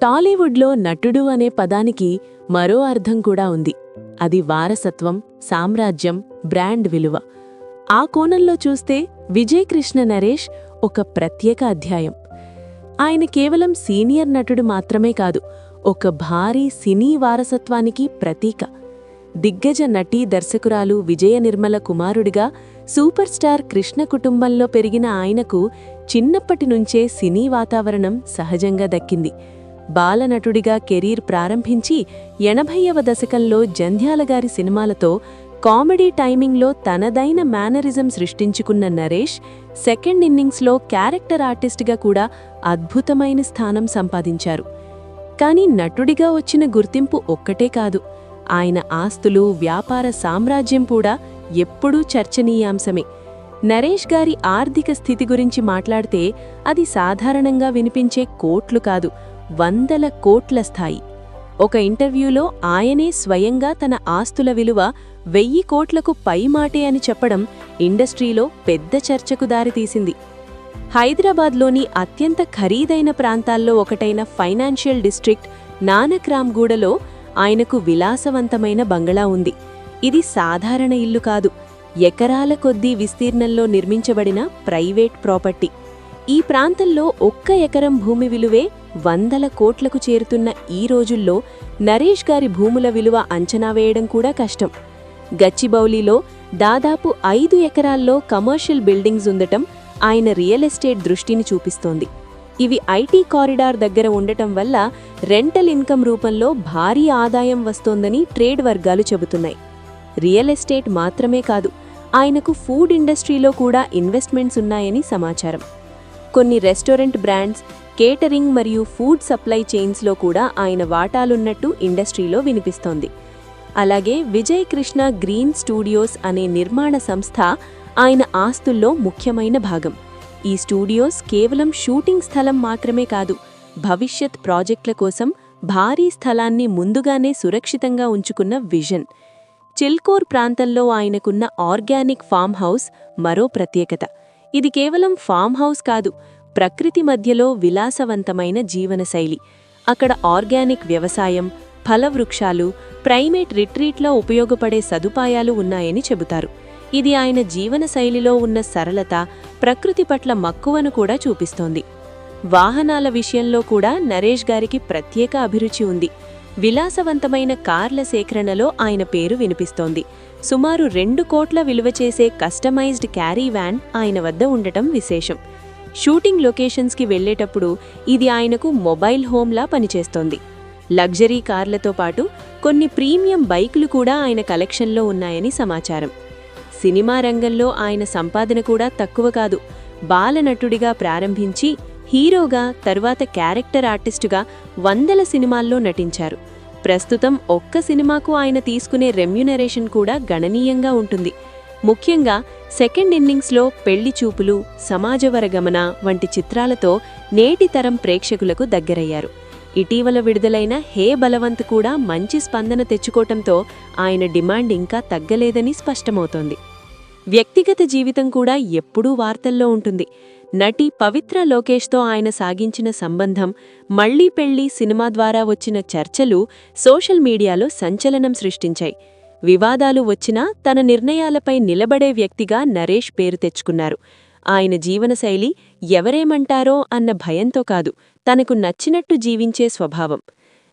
టాలీవుడ్లో నటుడు అనే పదానికి మరో అర్థం కూడా ఉంది. అది వారసత్వం, సామ్రాజ్యం, బ్రాండ్ విలువ. ఆ కోణంలో చూస్తే విజయ్ కృష్ణ నరేష్ ఒక ప్రత్యేక అధ్యాయం. ఆయన కేవలం సీనియర్ నటుడు మాత్రమే కాదు, ఒక భారీ సినీ వారసత్వానికి ప్రతీక. దిగ్గజ నటీ దర్శకురాలు విజయ నిర్మల కుమారుడిగా సూపర్ స్టార్ కృష్ణ కుటుంబంలో పెరిగిన ఆయనకు చిన్నప్పటి నుంచే సినీ వాతావరణం సహజంగా దక్కింది. బాలనటుడిగా కెరీర్ ప్రారంభించి 80వ దశకంలో జంధ్యాలగారి సినిమాలతో కామెడీ టైమింగ్లో తనదైన మేనరిజం సృష్టించుకున్న నరేష్ సెకండ్ ఇన్నింగ్స్లో క్యారెక్టర్ ఆర్టిస్ట్గా కూడా అద్భుతమైన స్థానం సంపాదించారు. కానీ నటుడిగా వచ్చిన గుర్తింపు ఒక్కటే కాదు, ఆయన ఆస్తులు, వ్యాపార సామ్రాజ్యం కూడా ఎప్పుడూ చర్చనీయాంశమే. నరేష్ గారి ఆర్థిక స్థితి గురించి మాట్లాడితే అది సాధారణంగా వినిపించే కోట్లు కాదు, 100ల కోట్ల స్థాయి. ఒక ఇంటర్వ్యూలో ఆయనే స్వయంగా తన ఆస్తుల విలువ 1000 కోట్లకు పైమాటే అని చెప్పడం ఇండస్ట్రీలో పెద్ద చర్చకు దారితీసింది. హైదరాబాద్లోని అత్యంత ఖరీదైన ప్రాంతాల్లో ఒకటైన ఫైనాన్షియల్ డిస్ట్రిక్ట్ నానక్రామ్గూడలో ఆయనకు విలాసవంతమైన బంగళా ఉంది. ఇది సాధారణ ఇల్లు కాదు, ఎకరాల కొద్దీ విస్తీర్ణంలో నిర్మించబడిన ప్రైవేట్ ప్రాపర్టీ. ఈ ప్రాంతంలో 1 ఎకరం భూమి విలువే 100ల కోట్లకు చేరుతున్న ఈ రోజుల్లో నరేష్ గారి భూముల విలువ అంచనా వేయడం కూడా కష్టం. గచ్చిబౌలిలో దాదాపు 5 ఎకరాల్లో కమర్షియల్ బిల్డింగ్స్ ఉండటం ఆయన రియల్ ఎస్టేట్ దృష్టిని చూపిస్తోంది. ఇవి ఐటీ కారిడార్ దగ్గర ఉండటం వల్ల రెంటల్ ఇన్కమ్ రూపంలో భారీ ఆదాయం వస్తోందని ట్రేడ్ వర్గాలు చెబుతున్నాయి. రియల్ ఎస్టేట్ మాత్రమే కాదు, ఆయనకు ఫుడ్ ఇండస్ట్రీలో కూడా ఇన్వెస్ట్మెంట్స్ ఉన్నాయని సమాచారం. కొన్ని రెస్టారెంట్ బ్రాండ్స్, కేటరింగ్ మరియు ఫుడ్ సప్లై చైన్స్లో కూడా ఆయన వాటాలున్నట్టు ఇండస్ట్రీలో వినిపిస్తోంది. అలాగే విజయ్ కృష్ణ గ్రీన్ స్టూడియోస్ అనే నిర్మాణ సంస్థ ఆయన ఆస్తుల్లో ముఖ్యమైన భాగం. ఈ స్టూడియోస్ కేవలం షూటింగ్ స్థలం మాత్రమే కాదు, భవిష్యత్ ప్రాజెక్టుల కోసం భారీ స్థలాన్ని ముందుగానే సురక్షితంగా ఉంచుకున్న విజన్. చిల్కోర్ ప్రాంతంలో ఆయనకున్న ఆర్గానిక్ ఫామ్ హౌస్ మరో ప్రత్యేకత. ఇది కేవలం ఫామ్ హౌస్ కాదు, ప్రకృతి మధ్యలో విలాసవంతమైన జీవనశైలి. అక్కడ ఆర్గానిక్ వ్యవసాయం, ఫలవృక్షాలు, ప్రైమేట్ రిట్రీట్లో ఉపయోగపడే సదుపాయాలు ఉన్నాయని చెబుతారు. ఇది ఆయన జీవనశైలిలో ఉన్న సరళత, ప్రకృతి పట్ల మక్కువను కూడా చూపిస్తోంది. వాహనాల విషయంలో కూడా నరేష్ గారికి ప్రత్యేక అభిరుచి ఉంది. విలాసవంతమైన కార్ల సేకరణలో ఆయన పేరు వినిపిస్తోంది. సుమారు 2 కోట్ల విలువ చేసే కస్టమైజ్డ్ క్యారీ వ్యాన్ ఆయన వద్ద ఉండటం విశేషం. షూటింగ్ లొకేషన్స్కి వెళ్లేటప్పుడు ఇది ఆయనకు మొబైల్ హోమ్లా పనిచేస్తోంది. లగ్జరీ కార్లతో పాటు కొన్ని ప్రీమియం బైకులు కూడా ఆయన కలెక్షన్లో ఉన్నాయని సమాచారం. సినిమా రంగంలో ఆయన సంపాదన కూడా తక్కువ కాదు. బాలనటుడిగా ప్రారంభించి హీరోగా, తరువాత క్యారెక్టర్ ఆర్టిస్టుగా 100ల సినిమాల్లో నటించారు. ప్రస్తుతం ఒక్క సినిమాకు ఆయన తీసుకునే రెమ్యునరేషన్ కూడా గణనీయంగా ఉంటుంది. ముఖ్యంగా సెకండ్ ఇన్నింగ్స్లో పెళ్లి చూపులు, సమాజవరగమన వంటి చిత్రాలతో నేటి తరం ప్రేక్షకులకు దగ్గరయ్యారు. ఇటీవల విడుదలైన హే బలవంత్ కూడా మంచి స్పందన తెచ్చుకోవటంతో ఆయన డిమాండ్ ఇంకా తగ్గలేదని స్పష్టమవుతోంది. వ్యక్తిగత జీవితం కూడా ఎప్పుడూ వార్తల్లో ఉంటుంది. నటి పవిత్ర లోకేష్తో ఆయన సాగించిన సంబంధం, మళ్లీ పెళ్లి సినిమా ద్వారా వచ్చిన చర్చలు సోషల్ మీడియాలో సంచలనం సృష్టించాయి. వివాదాలు వచ్చినా తన నిర్ణయాలపై నిలబడే వ్యక్తిగా నరేష్ పేరు తెచ్చుకున్నారు. ఆయన జీవనశైలి ఎవరేమంటారో అన్న భయంతో కాదు, తనకు నచ్చినట్టు జీవించే స్వభావం.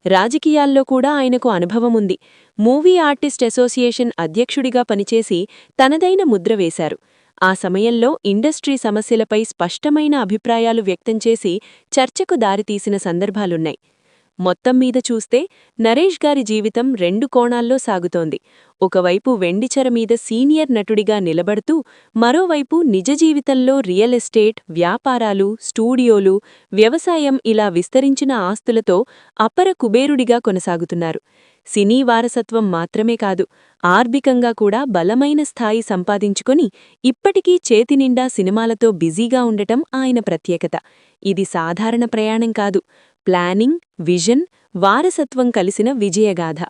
రాజకీయాల్లో కూడా ఆయనకు అనుభవముంది. మూవీ ఆర్టిస్ట్ అసోసియేషన్ అధ్యక్షుడిగా పనిచేసి తనదైన ముద్ర వేశారు. ఆ సమయంలో ఇండస్ట్రీ సమస్యలపై స్పష్టమైన అభిప్రాయాలు వ్యక్తం చేసి చర్చకు దారితీసిన సందర్భాలున్నాయి. మొత్తం మీద చూస్తే నరేష్ గారి జీవితం 2 కోణాల్లో సాగుతోంది. ఒకవైపు వెండిచెర మీద సీనియర్ నటుడిగా నిలబడుతూ, మరోవైపు నిజ జీవితంలో రియల్ ఎస్టేట్, వ్యాపారాలు, స్టూడియోలు, వ్యవసాయం ఇలా విస్తరించిన ఆస్తులతో అపర కుబేరుడిగా కొనసాగుతున్నారు. సినీ వారసత్వం మాత్రమే కాదు, ఆర్థికంగా కూడా బలమైన స్థాయి సంపాదించుకొని ఇప్పటికీ చేతినిండా సినిమాలతో బిజీగా ఉండటం ఆయన ప్రత్యేకత. ఇది సాధారణ ప్రయాణం కాదు, ప్లానింగ్, విజన్, వారసత్వం కలిసిన విజయగాథ.